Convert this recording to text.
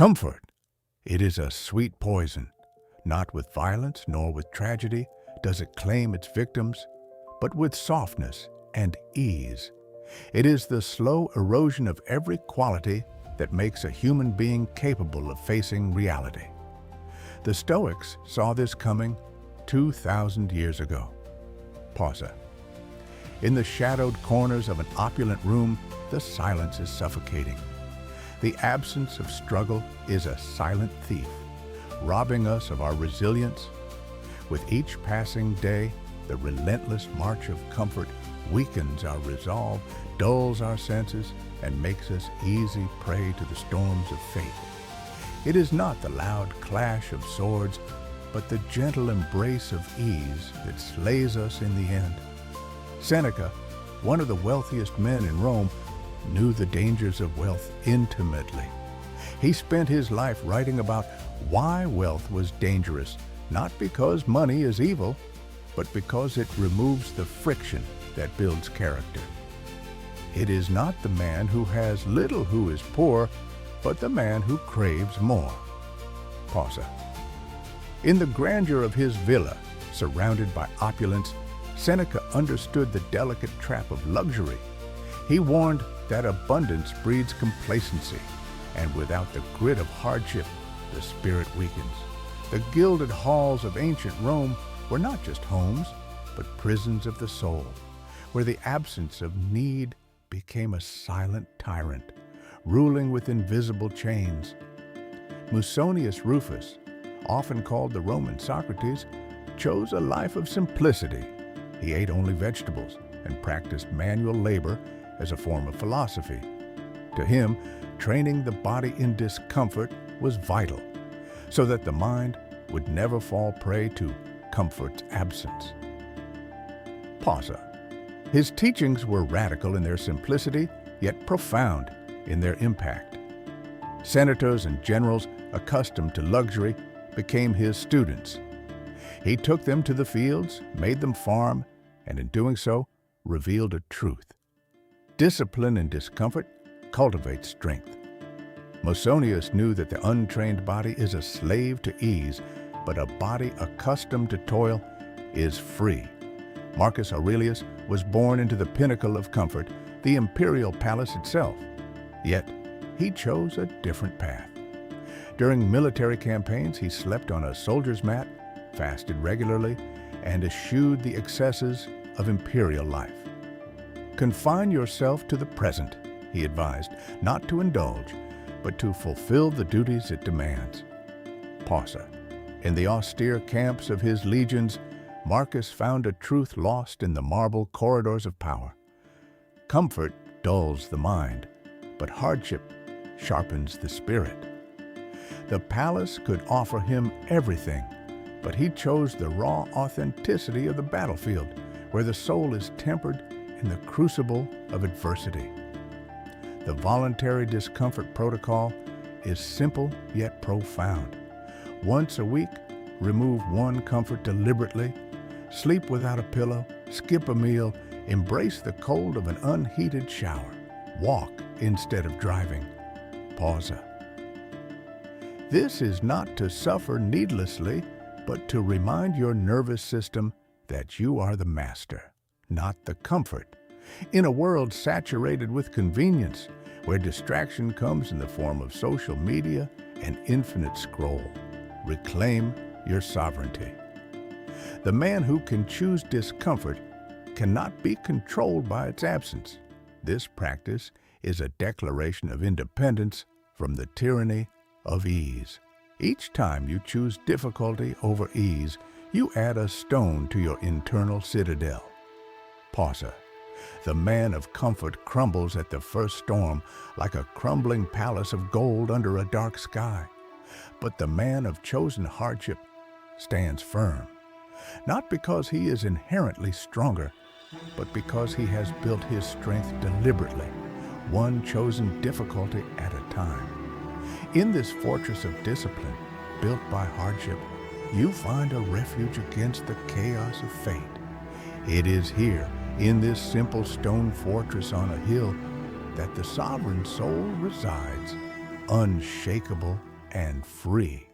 Comfort. It is a sweet poison. Not with violence nor with tragedy does it claim its victims, but with softness and ease. It is the slow erosion of every quality that makes a human being capable of facing reality. The Stoics saw this coming 2,000 years ago. Pausa. In the shadowed corners of an opulent room, the silence is suffocating. The absence of struggle is a silent thief, robbing us of our resilience. With each passing day, the relentless march of comfort weakens our resolve, dulls our senses, and makes us easy prey to the storms of fate. It is not the loud clash of swords, but the gentle embrace of ease that slays us in the end. Seneca, one of the wealthiest men in Rome, knew the dangers of wealth intimately. He spent his life writing about why wealth was dangerous, not because money is evil, but because it removes the friction that builds character. It is not the man who has little who is poor, but the man who craves more. Pausa. In the grandeur of his villa, surrounded by opulence, Seneca understood the delicate trap of luxury. He warned that abundance breeds complacency, and without the grit of hardship, the spirit weakens. The gilded halls of ancient Rome were not just homes, but prisons of the soul, where the absence of need became a silent tyrant, ruling with invisible chains. Musonius Rufus, often called the Roman Socrates, chose a life of simplicity. He ate only vegetables and practiced manual labor as a form of philosophy. To him, training the body in discomfort was vital, so that the mind would never fall prey to comfort's absence. Pausa. His teachings were radical in their simplicity, yet profound in their impact. Senators and generals accustomed to luxury became his students. He took them to the fields, made them farm, and in doing so, revealed a truth. Discipline in discomfort cultivates strength. Musonius knew that the untrained body is a slave to ease, but a body accustomed to toil is free. Marcus Aurelius was born into the pinnacle of comfort, the imperial palace itself. Yet, he chose a different path. During military campaigns, he slept on a soldier's mat, fasted regularly, and eschewed the excesses of imperial life. Confine yourself to the present, he advised, not to indulge, but to fulfill the duties it demands. Pausa. In the austere camps of his legions, Marcus found a truth lost in the marble corridors of power. Comfort dulls the mind, but hardship sharpens the spirit. The palace could offer him everything, but he chose the raw authenticity of the battlefield, where the soul is tempered in the crucible of adversity. The voluntary discomfort protocol is simple yet profound. Once a week, remove one comfort deliberately, sleep without a pillow, skip a meal, embrace the cold of an unheated shower, walk instead of driving. Pausa. This is not to suffer needlessly, but to remind your nervous system that you are the master, not the comfort. In a world saturated with convenience, where distraction comes in the form of social media and infinite scroll, reclaim your sovereignty. The man who can choose discomfort cannot be controlled by its absence. This practice is a declaration of independence from the tyranny of ease. Each time you choose difficulty over ease, you add a stone to your internal citadel. Pausa. The man of comfort crumbles at the first storm like a crumbling palace of gold under a dark sky. But the man of chosen hardship stands firm, not because he is inherently stronger, but because he has built his strength deliberately, one chosen difficulty at a time. In this fortress of discipline, built by hardship, you find a refuge against the chaos of fate. It is here, in this simple stone fortress on a hill, that the sovereign soul resides, unshakable and free.